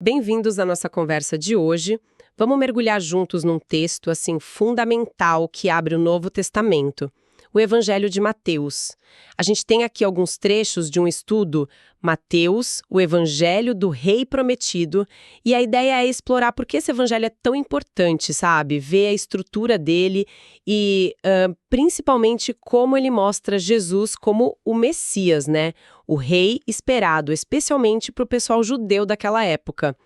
Bem-vindos à nossa conversa de hoje. Vamos mergulhar juntos num texto assim fundamental que abre o Novo Testamento, o Evangelho de Mateus. A gente tem aqui alguns trechos de um estudo, Mateus, o Evangelho do Rei Prometido, e a ideia é explorar por que esse evangelho é tão importante, sabe? Ver a estrutura dele e principalmente como ele mostra Jesus como o Messias, né? O rei esperado, especialmente para o pessoal judeu daquela época.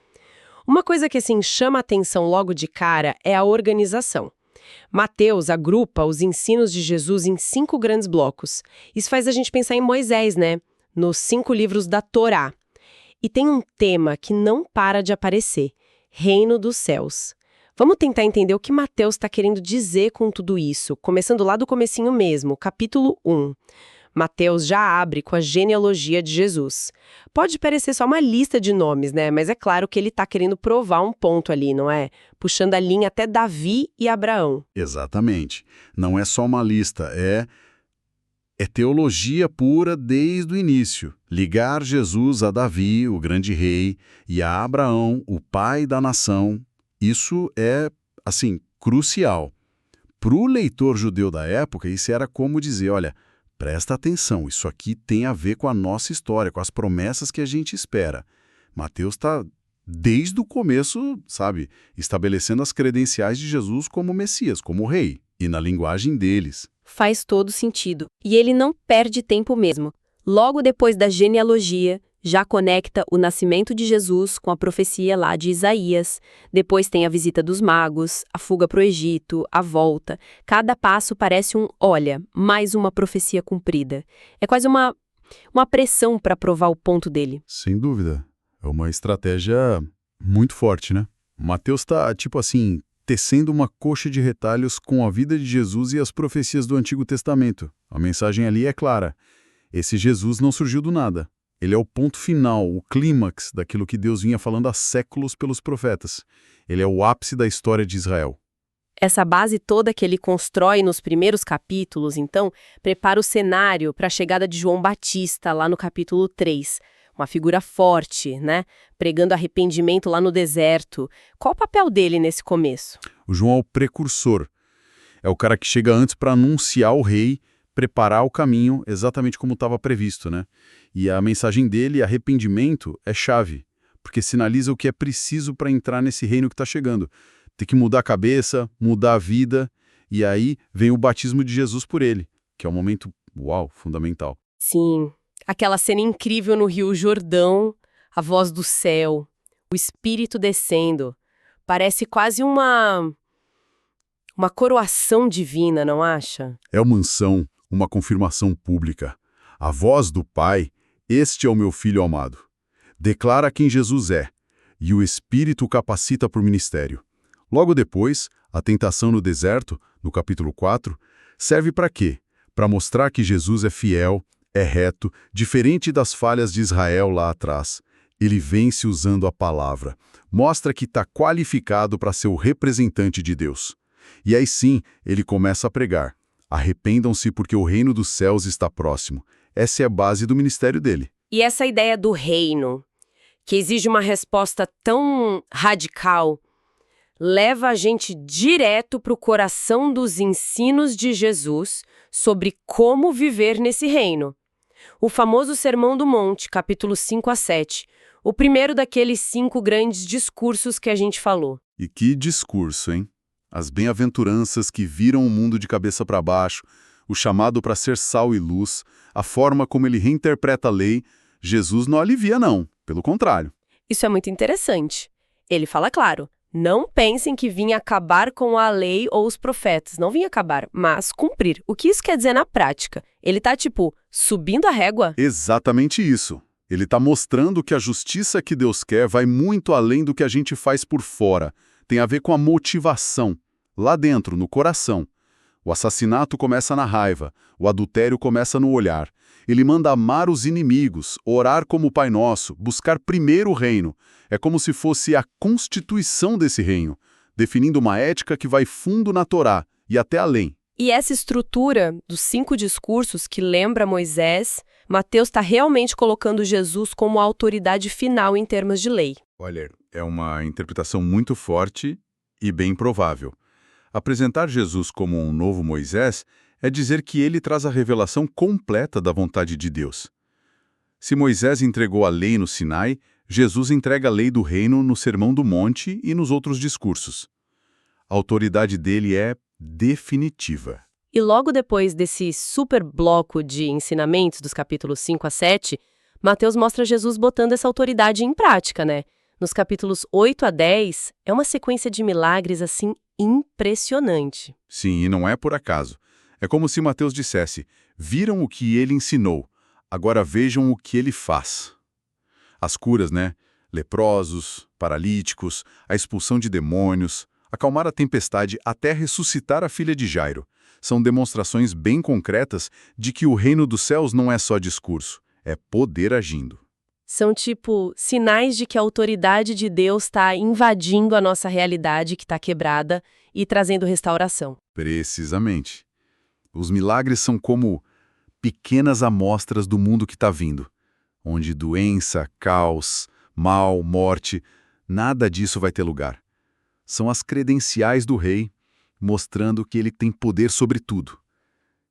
Uma coisa que assim chama a atenção logo de cara é a organização. Mateus agrupa os ensinos de Jesus em 5 grandes blocos. Isso faz a gente pensar em Moisés, né? Nos 5 livros da Torá. E tem um tema que não para de aparecer: Reino dos Céus. Vamos tentar entender o que Mateus está querendo dizer com tudo isso, começando lá do comecinho mesmo, capítulo 1. Mateus já abre com a genealogia de Jesus. Pode parecer só uma lista de nomes, né? Mas é claro que ele está querendo provar um ponto ali, não é? Puxando a linha até Davi e Abraão. Exatamente. Não é só uma lista, é teologia pura desde o início. Ligar Jesus a Davi, o grande rei, e a Abraão, o pai da nação, isso é, assim, crucial. Para o leitor judeu da época, isso era como dizer, olha, presta atenção, isso aqui tem a ver com a nossa história, com as promessas que a gente espera. Mateus está, desde o começo, sabe, estabelecendo as credenciais de Jesus como Messias, como rei, e na linguagem deles. Faz todo sentido. E ele não perde tempo mesmo. Logo depois da genealogia, já conecta o nascimento de Jesus com a profecia lá de Isaías. Depois tem a visita dos magos, a fuga para o Egito, a volta. Cada passo parece mais uma profecia cumprida. É quase uma pressão para provar o ponto dele. Sem dúvida. É uma estratégia muito forte, né? Mateus está, tipo assim, tecendo uma coxa de retalhos com a vida de Jesus e as profecias do Antigo Testamento. A mensagem ali é clara. Esse Jesus não surgiu do nada. Ele é o ponto final, o clímax daquilo que Deus vinha falando há séculos pelos profetas. Ele é o ápice da história de Israel. Essa base toda que ele constrói nos primeiros capítulos, então, prepara o cenário para a chegada de João Batista lá no capítulo 3. Uma figura forte, né? Pregando arrependimento lá no deserto. Qual o papel dele nesse começo? O João é o precursor. É o cara que chega antes para anunciar o rei, preparar o caminho exatamente como estava previsto, né? E a mensagem dele, arrependimento, é chave, porque sinaliza o que é preciso para entrar nesse reino que está chegando. Tem que mudar a cabeça, mudar a vida, e aí vem o batismo de Jesus por ele, que é um momento, fundamental. Sim, aquela cena incrível no Rio Jordão, a voz do céu, o Espírito descendo. Parece quase uma coroação divina, não acha? É uma unção, uma confirmação pública. A voz do Pai, este é o meu Filho amado. Declara quem Jesus é, e o Espírito o capacita para o ministério. Logo depois, a tentação no deserto, no capítulo 4, serve para quê? Para mostrar que Jesus é fiel, é reto, diferente das falhas de Israel lá atrás. Ele vence usando a palavra. Mostra que está qualificado para ser o representante de Deus. E aí sim, ele começa a pregar. Arrependam-se porque o reino dos céus está próximo. Essa é a base do ministério dele. E essa ideia do reino, que exige uma resposta tão radical, leva a gente direto para o coração dos ensinos de Jesus sobre como viver nesse reino. O famoso Sermão do Monte, capítulo 5 a 7, o primeiro daqueles 5 grandes discursos que a gente falou. E que discurso, hein? As bem-aventuranças que viram o mundo de cabeça para baixo, o chamado para ser sal e luz, a forma como ele reinterpreta a lei, Jesus não alivia não, pelo contrário. Isso é muito interessante. Ele fala claro, não pensem que vim acabar com a lei ou os profetas, não vim acabar, mas cumprir. O que isso quer dizer na prática? Ele tá subindo a régua? Exatamente isso. Ele está mostrando que a justiça que Deus quer vai muito além do que a gente faz por fora. Tem a ver com a motivação, lá dentro, no coração. O assassinato começa na raiva, o adultério começa no olhar. Ele manda amar os inimigos, orar como o Pai Nosso, buscar primeiro o reino. É como se fosse a constituição desse reino, definindo uma ética que vai fundo na Torá e até além. E essa estrutura dos 5 discursos que lembra Moisés, Mateus está realmente colocando Jesus como a autoridade final em termos de lei. Olha, É uma interpretação muito forte e bem provável. Apresentar Jesus como um novo Moisés é dizer que ele traz a revelação completa da vontade de Deus. Se Moisés entregou a lei no Sinai, Jesus entrega a lei do reino no Sermão do Monte e nos outros discursos. A autoridade dele é definitiva. E logo depois desse super bloco de ensinamentos dos capítulos 5 a 7, Mateus mostra Jesus botando essa autoridade em prática, né? Nos capítulos 8 a 10, é uma sequência de milagres, assim, impressionante. Sim, e não é por acaso. É como se Mateus dissesse: viram o que ele ensinou, agora vejam o que ele faz. As curas, né? Leprosos, paralíticos, a expulsão de demônios, acalmar a tempestade até ressuscitar a filha de Jairo. São demonstrações bem concretas de que o reino dos céus não é só discurso, é poder agindo. São, tipo, sinais de que a autoridade de Deus está invadindo a nossa realidade que está quebrada e trazendo restauração. Precisamente. Os milagres são como pequenas amostras do mundo que está vindo, onde doença, caos, mal, morte, nada disso vai ter lugar. São as credenciais do rei, mostrando que ele tem poder sobre tudo.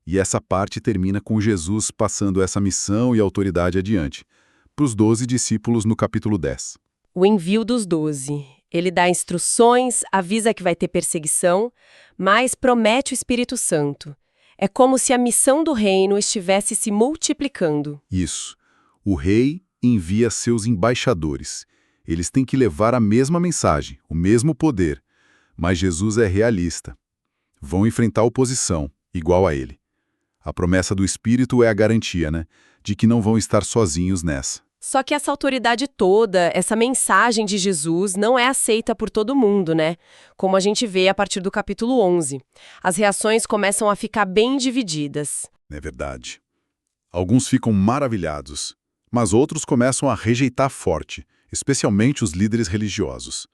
E essa parte termina com Jesus passando essa missão e autoridade adiante, para os 12 discípulos no capítulo 10. O envio dos 12. Ele dá instruções, avisa que vai ter perseguição, mas promete o Espírito Santo. É como se a missão do reino estivesse se multiplicando. Isso. O rei envia seus embaixadores. Eles têm que levar a mesma mensagem, o mesmo poder. Mas Jesus é realista. Vão enfrentar oposição, igual a ele. A promessa do Espírito é a garantia, né? De que não vão estar sozinhos nessa. Só que essa autoridade toda, essa mensagem de Jesus, não é aceita por todo mundo, né? Como a gente vê a partir do capítulo 11. As reações começam a ficar bem divididas. É verdade. Alguns ficam maravilhados, mas outros começam a rejeitar forte, especialmente os líderes religiosos.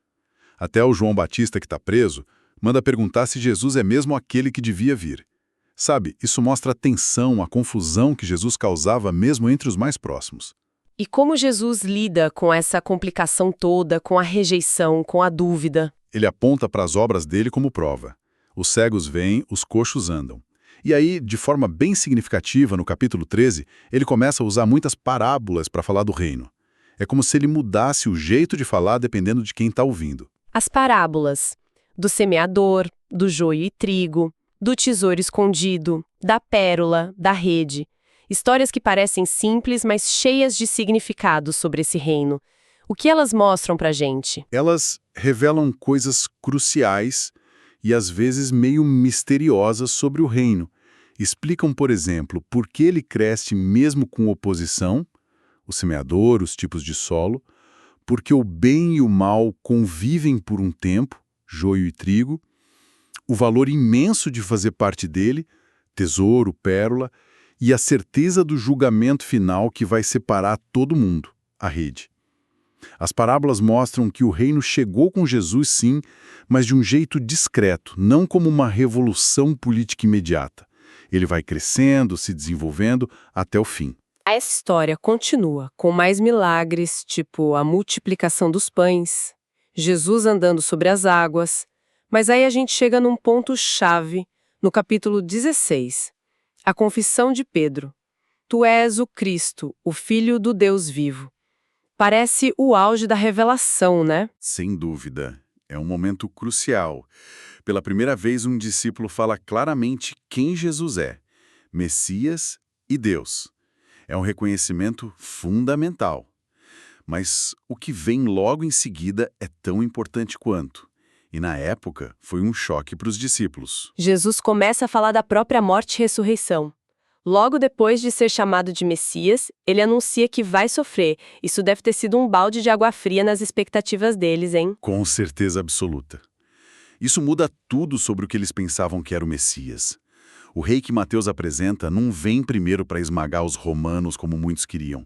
Até o João Batista, que está preso, manda perguntar se Jesus é mesmo aquele que devia vir. Sabe, isso mostra a tensão, a confusão que Jesus causava mesmo entre os mais próximos. E como Jesus lida com essa complicação toda, com a rejeição, com a dúvida? Ele aponta para as obras dele como prova. Os cegos veem, os coxos andam. E aí, de forma bem significativa, no capítulo 13, ele começa a usar muitas parábolas para falar do reino. É como se ele mudasse o jeito de falar dependendo de quem está ouvindo. As parábolas do semeador, do joio e trigo, do tesouro escondido, da pérola, da rede. Histórias que parecem simples, mas cheias de significado sobre esse reino. O que elas mostram pra gente? Elas revelam coisas cruciais e às vezes meio misteriosas sobre o reino. Explicam, por exemplo, por que ele cresce mesmo com oposição, o semeador, os tipos de solo, porque o bem e o mal convivem por um tempo, joio e trigo, o valor imenso de fazer parte dele, tesouro, pérola, e a certeza do julgamento final que vai separar todo mundo, a rede. As parábolas mostram que o reino chegou com Jesus, sim, mas de um jeito discreto, não como uma revolução política imediata. Ele vai crescendo, se desenvolvendo até o fim. Essa história continua com mais milagres, tipo a multiplicação dos pães, Jesus andando sobre as águas, mas aí a gente chega num ponto-chave, no capítulo 16. A confissão de Pedro. Tu és o Cristo, o Filho do Deus vivo. Parece o auge da revelação, né? Sem dúvida. É um momento crucial. Pela primeira vez, um discípulo fala claramente quem Jesus é: Messias e Deus. É um reconhecimento fundamental. Mas o que vem logo em seguida é tão importante quanto. E na época, foi um choque para os discípulos. Jesus começa a falar da própria morte e ressurreição. Logo depois de ser chamado de Messias, ele anuncia que vai sofrer. Isso deve ter sido um balde de água fria nas expectativas deles, hein? Com certeza absoluta. Isso muda tudo sobre o que eles pensavam que era o Messias. O rei que Mateus apresenta não vem primeiro para esmagar os romanos como muitos queriam.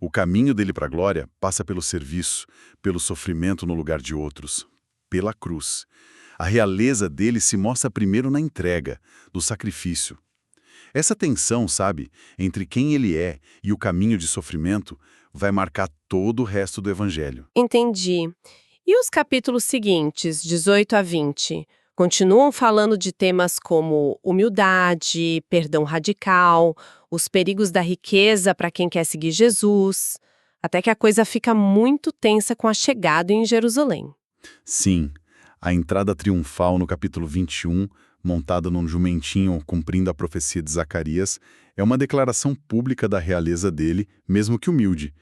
O caminho dele para a glória passa pelo serviço, pelo sofrimento no lugar de outros, pela cruz. A realeza dele se mostra primeiro na entrega, do sacrifício. Essa tensão, sabe, entre quem ele é e o caminho de sofrimento vai marcar todo o resto do evangelho. Entendi. E os capítulos seguintes, 18 a 20, continuam falando de temas como humildade, perdão radical, os perigos da riqueza para quem quer seguir Jesus, até que a coisa fica muito tensa com a chegada em Jerusalém. Sim, a entrada triunfal no capítulo 21, montada num jumentinho cumprindo a profecia de Zacarias, é uma declaração pública da realeza dele, mesmo que humilde.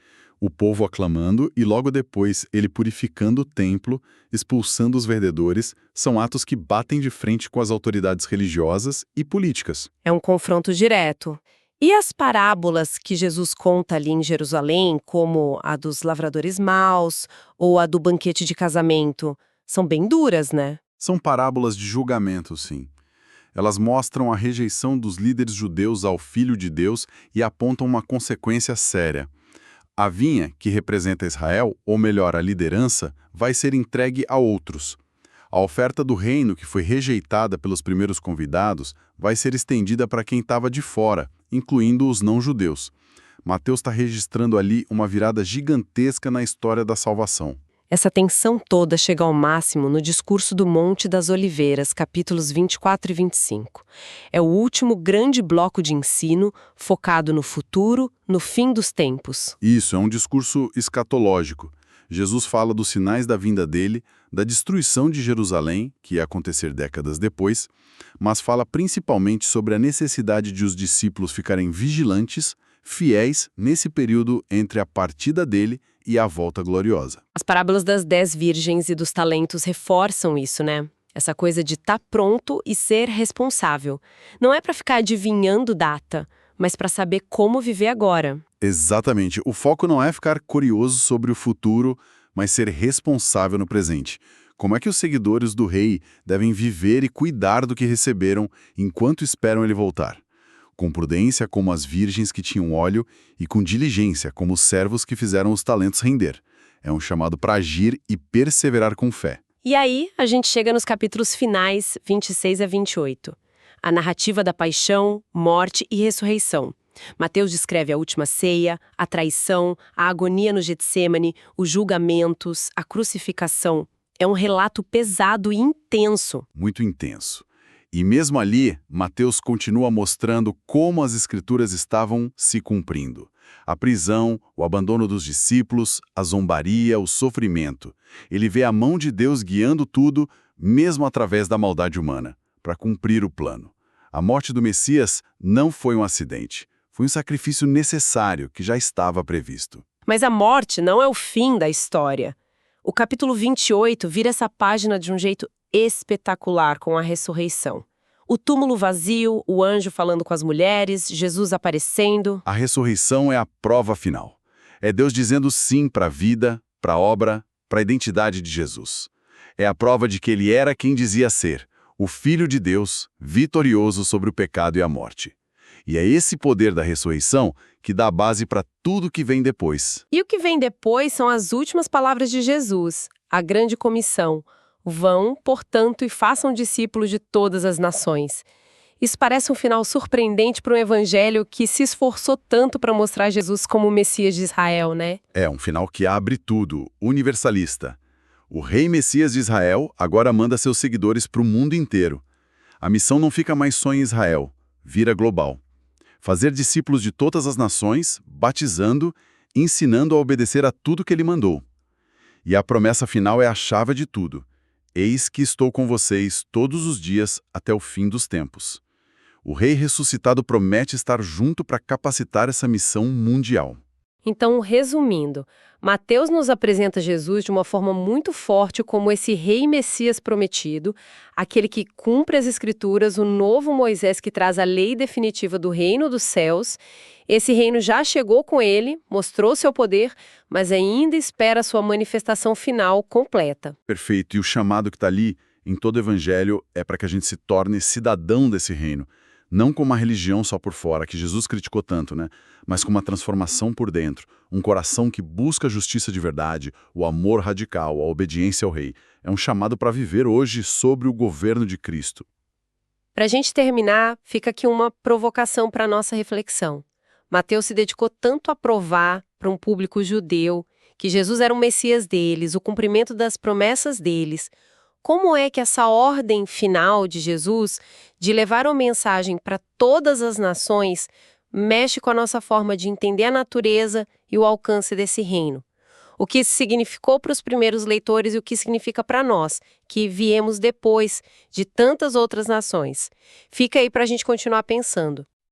O povo aclamando e logo depois ele purificando o templo, expulsando os vendedores, são atos que batem de frente com as autoridades religiosas e políticas. É um confronto direto. E as parábolas que Jesus conta ali em Jerusalém, como a dos lavradores maus ou a do banquete de casamento, são bem duras, né? São parábolas de julgamento, sim. Elas mostram a rejeição dos líderes judeus ao Filho de Deus e apontam uma consequência séria. A vinha, que representa Israel, ou melhor, a liderança, vai ser entregue a outros. A oferta do reino, que foi rejeitada pelos primeiros convidados, vai ser estendida para quem estava de fora, incluindo os não-judeus. Mateus está registrando ali uma virada gigantesca na história da salvação. Essa tensão toda chega ao máximo no discurso do Monte das Oliveiras, capítulos 24 e 25. É o último grande bloco de ensino focado no futuro, no fim dos tempos. Isso, é um discurso escatológico. Jesus fala dos sinais da vinda dele, da destruição de Jerusalém, que ia acontecer décadas depois, mas fala principalmente sobre a necessidade de os discípulos ficarem vigilantes, fiéis nesse período entre a partida dele e a volta gloriosa. As parábolas das 10 virgens e dos talentos reforçam isso, né? Essa coisa de estar pronto e ser responsável. Não é para ficar adivinhando data, mas para saber como viver agora. Exatamente. O foco não é ficar curioso sobre o futuro, mas ser responsável no presente. Como é que os seguidores do rei devem viver e cuidar do que receberam enquanto esperam ele voltar? Com prudência, como as virgens que tinham óleo, e com diligência, como os servos que fizeram os talentos render. É um chamado para agir e perseverar com fé. E aí, a gente chega nos capítulos finais, 26 a 28. A narrativa da paixão, morte e ressurreição. Mateus descreve a última ceia, a traição, a agonia no Getsêmani, os julgamentos, a crucificação. É um relato pesado e intenso. Muito intenso. E mesmo ali, Mateus continua mostrando como as Escrituras estavam se cumprindo. A prisão, o abandono dos discípulos, a zombaria, o sofrimento. Ele vê a mão de Deus guiando tudo, mesmo através da maldade humana, para cumprir o plano. A morte do Messias não foi um acidente. Foi um sacrifício necessário que já estava previsto. Mas a morte não é o fim da história. O capítulo 28 vira essa página de um jeito espetacular com a ressurreição. O túmulo vazio, o anjo falando com as mulheres, Jesus aparecendo. A ressurreição é a prova final. É Deus dizendo sim para a vida, para a obra, para a identidade de Jesus. É a prova de que ele era quem dizia ser, o Filho de Deus, vitorioso sobre o pecado e a morte. E é esse poder da ressurreição que dá a base para tudo que vem depois. E o que vem depois são as últimas palavras de Jesus, a grande comissão. Vão, portanto, e façam discípulos de todas as nações. Isso parece um final surpreendente para um evangelho que se esforçou tanto para mostrar Jesus como o Messias de Israel, né? É um final que abre tudo, universalista. O rei Messias de Israel agora manda seus seguidores para o mundo inteiro. A missão não fica mais só em Israel, vira global. Fazer discípulos de todas as nações, batizando, ensinando a obedecer a tudo que ele mandou. E a promessa final é a chave de tudo. Eis que estou com vocês todos os dias até o fim dos tempos. O Rei ressuscitado promete estar junto para capacitar essa missão mundial. Então, resumindo, Mateus nos apresenta Jesus de uma forma muito forte como esse rei Messias prometido, aquele que cumpre as Escrituras, o novo Moisés que traz a lei definitiva do reino dos céus. Esse reino já chegou com ele, mostrou seu poder, mas ainda espera sua manifestação final completa. Perfeito. E o chamado que está ali em todo o Evangelho é para que a gente se torne cidadão desse reino. Não como uma religião só por fora, que Jesus criticou tanto, né? Mas com uma transformação por dentro, um coração que busca a justiça de verdade, o amor radical, a obediência ao rei. É um chamado para viver hoje sobre o governo de Cristo. Para a gente terminar, fica aqui uma provocação para a nossa reflexão. Mateus se dedicou tanto a provar para um público judeu que Jesus era o Messias deles, o cumprimento das promessas deles. Como é que essa ordem final de Jesus, de levar a mensagem para todas as nações, mexe com a nossa forma de entender a natureza e o alcance desse reino? O que isso significou para os primeiros leitores e o que significa para nós, que viemos depois de tantas outras nações? Fica aí para a gente continuar pensando.